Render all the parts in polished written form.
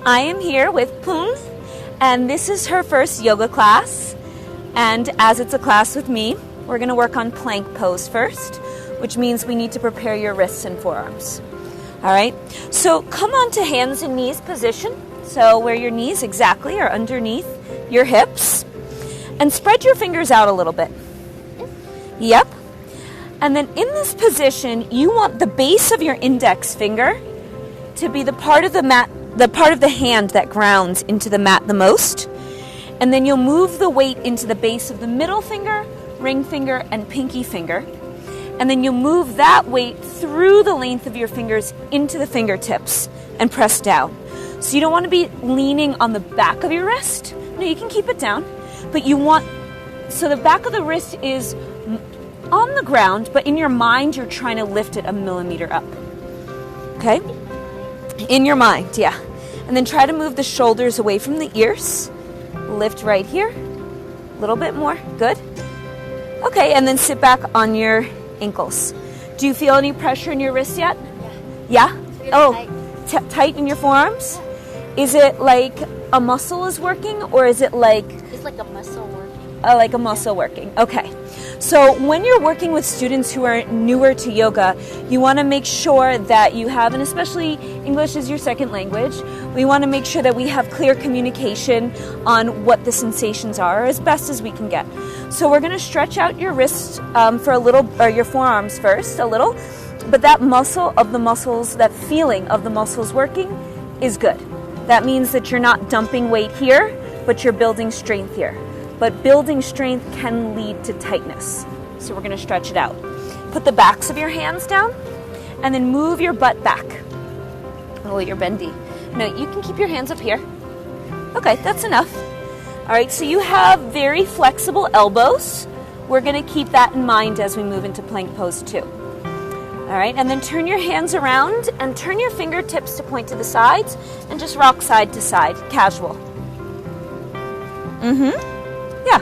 I am here with Poon, and this is her first yoga class. And as it's a class with me, we're going to work on plank pose first, which means we need to prepare your wrists and forearms. All right, so come on to hands and knees position. So where your knees exactly are underneath your hips, and spread your fingers out a little bit. Yep. And then in this position, you want the base of your index finger to be the part of the mat, the part of the hand that grounds into the mat the most. And then you'll move the weight into the base of the middle finger, ring finger, and pinky finger. And then you'll move that weight through the length of your fingers into the fingertips and press down. So you don't want to be leaning on the back of your wrist. No, you can keep it down. But you want, so the back of the wrist is on the ground, but in your mind, you're trying to lift it a millimeter up. Okay? In your mind, yeah. And then try to move the shoulders away from the ears. Lift right here. A little bit more. Good. Okay, and then sit back on your ankles. Do you feel any pressure in your wrists yet? Yeah? Really Tight in your forearms? Is it like a muscle is working, or is it like... It's like a muscle working. Like a muscle working. Okay. So when you're working with students who are newer to yoga, you want to make sure that you have, and especially English is your second language, we want to make sure that we have clear communication on what the sensations are as best as we can get. So we're going to stretch out your wrists for a little, or your forearms first, a little, but that muscle of the muscles, that feeling of the muscles working is good. That means that you're not dumping weight here, but you're building strength here. But building strength can lead to tightness. So we're going to stretch it out. Put the backs of your hands down and then move your butt back. Oh, you're bendy. No, you can keep your hands up here. Okay, that's enough. All right, so you have very flexible elbows. We're going to keep that in mind as we move into plank pose too. All right, and then turn your hands around and turn your fingertips to point to the sides and just rock side to side, casual. Yeah.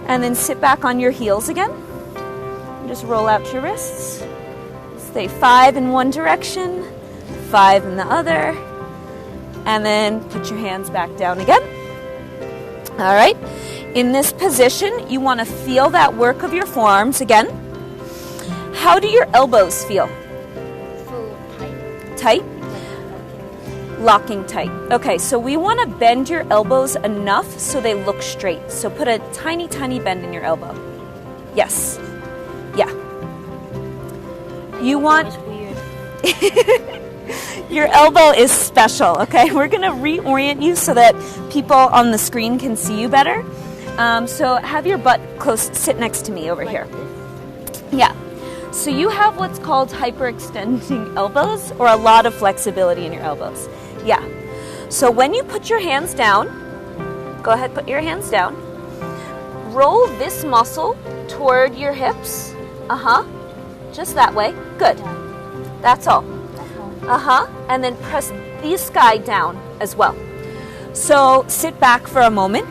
And then sit back on your heels again. And just roll out your wrists. Stay 5 in one direction, 5 in the other. And then put your hands back down again. All right. In this position, you want to feel that work of your forearms again. How do your elbows feel? So tight. Tight? Locking tight. Okay, so we want to bend your elbows enough so they look straight. So put a tiny, tiny bend in your elbow. Yes. Yeah. You want... It's weird. Your elbow is special, okay? We're going to reorient you so that people on the screen can see you better. So have your butt close, sit next to me over here. Yeah. So you have what's called hyperextending elbows, or a lot of flexibility in your elbows. Yeah. So when you put your hands down, go ahead, put your hands down. Roll this muscle toward your hips. Just that way. Good. That's all. And then press this guy down as well. So sit back for a moment.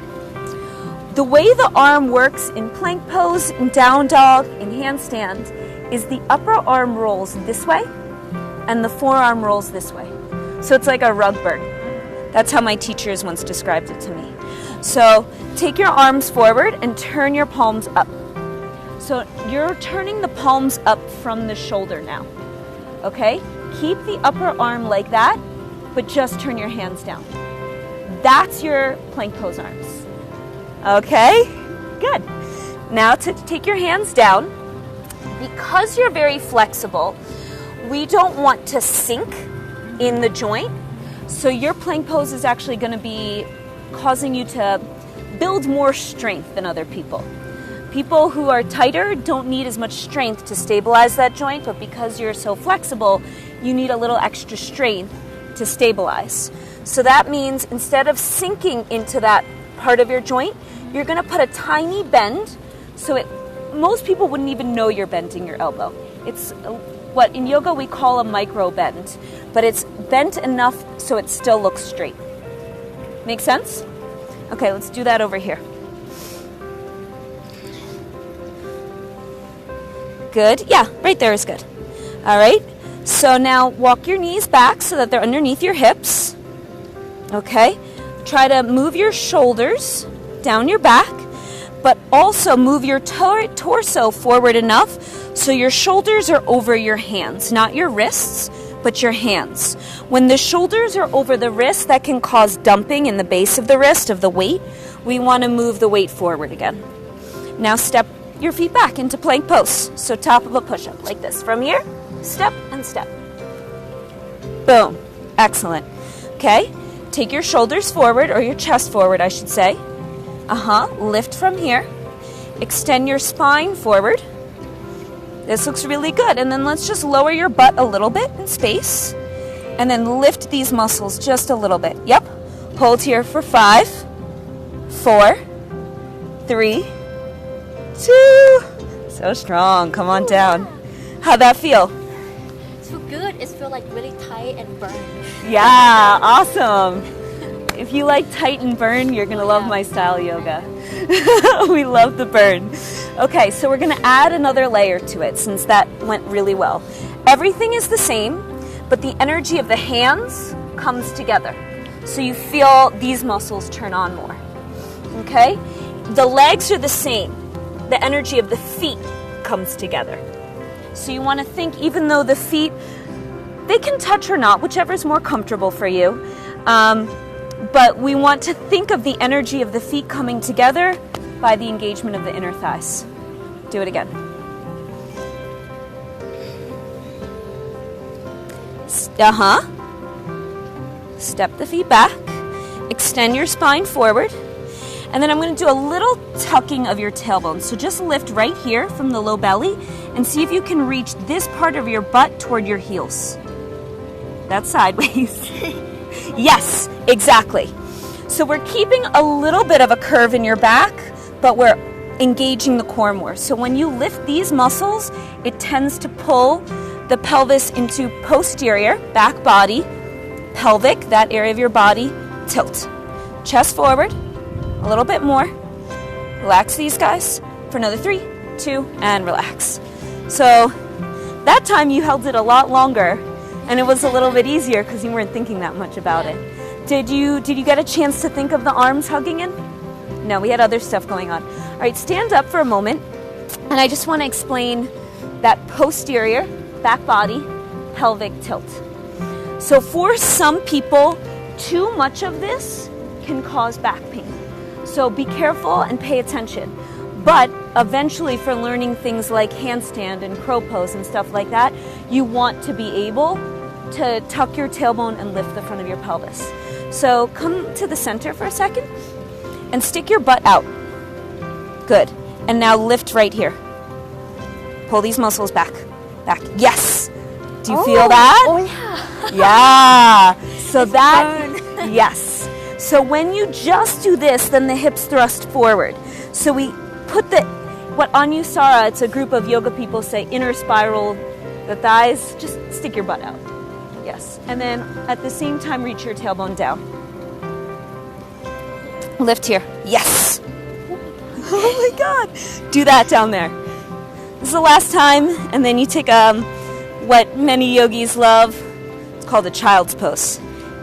The way the arm works in plank pose, in down dog, in handstand, is the upper arm rolls this way and the forearm rolls this way. So it's like a rug burn. That's how my teachers once described it to me. So take your arms forward and turn your palms up. So you're turning the palms up from the shoulder now. Okay? Keep the upper arm like that, but just turn your hands down. That's your plank pose arms. Okay? Good. Now to take your hands down. Because you're very flexible, we don't want to sink in the joint. So your plank pose is actually going to be causing you to build more strength than other people. People who are tighter don't need as much strength to stabilize that joint, but because you're so flexible, you need a little extra strength to stabilize. So that means instead of sinking into that part of your joint, you're going to put a tiny bend so most people wouldn't even know you're bending your elbow. It's what in yoga we call a micro bend, but it's bent enough so it still looks straight. Make sense? Okay, let's do that over here. Good. Yeah, right there is good. All right. So now walk your knees back so that they're underneath your hips. Okay? Try to move your shoulders down your back, but also move your torso forward enough so your shoulders are over your hands, not your wrists, but your hands. When the shoulders are over the wrist, that can cause dumping in the base of the wrist of the weight. We want to move the weight forward again. Now step your feet back into plank pose. So top of a push-up like this. From here, step and step. Boom. Excellent. Okay. Take your shoulders forward, or your chest forward, I should say. Lift from here. Extend your spine forward. This looks really good. And then let's just lower your butt a little bit in space. And then lift these muscles just a little bit. Yep. Hold here for 5, 4, 3, 2. So strong. Come on down. How'd that feel? It's feel good. It feels like really tight and burn. Yeah, awesome. If you like tight and burn, you're going to love my style yoga. We love the burn. Okay, so we're going to add another layer to it since that went really well. Everything is the same, but the energy of the hands comes together. So you feel these muscles turn on more. Okay? The legs are the same. The energy of the feet comes together. So you want to think, even though the feet, they can touch or not, whichever is more comfortable for you. But we want to think of the energy of the feet coming together by the engagement of the inner thighs. Do it again. Step the feet back. Extend your spine forward. And then I'm going to do a little tucking of your tailbone. So just lift right here from the low belly and see if you can reach this part of your butt toward your heels. That's sideways. Yes, exactly. So we're keeping a little bit of a curve in your back, but we're engaging the core more. So when you lift these muscles, it tends to pull the pelvis into posterior, back body, pelvic, that area of your body, tilt. Chest forward, a little bit more. Relax these guys for another 3, 2, and relax. So that time you held it a lot longer, and it was a little bit easier because you weren't thinking that much about it. Did you get a chance to think of the arms hugging in? No, we had other stuff going on. All right, stand up for a moment, and I just want to explain that posterior, back body, pelvic tilt. So for some people, too much of this can cause back pain. So be careful and pay attention. But eventually, for learning things like handstand and crow pose and stuff like that, you want to be able to tuck your tailbone and lift the front of your pelvis. So come to the center for a second and stick your butt out. Good. And now lift right here. Pull these muscles back. Back. Yes. Do you feel that? Oh, yeah. Yeah. So that, yes. So when you just do this, then the hips thrust forward. So we put what Anusara, it's a group of yoga people say, inner spiral the thighs. Just stick your butt out. Yes. And then at the same time, reach your tailbone down. Lift here. Yes. Oh my God. Do that down there. This is the last time. And then you take what many yogis love. It's called a child's pose.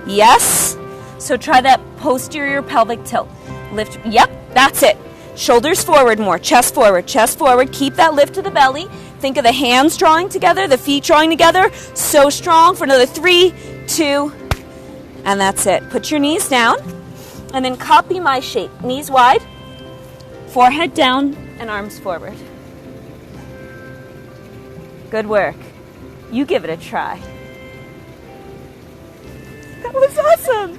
Yes. So try that posterior pelvic tilt. Lift. Yep. That's it. Shoulders forward more. Chest forward. Chest forward. Keep that lift to the belly. Think of the hands drawing together, the feet drawing together. So strong for another 3, 2, and that's it. Put your knees down and then copy my shape. Knees wide, forehead down, and arms forward. Good work. You give it a try. That was awesome.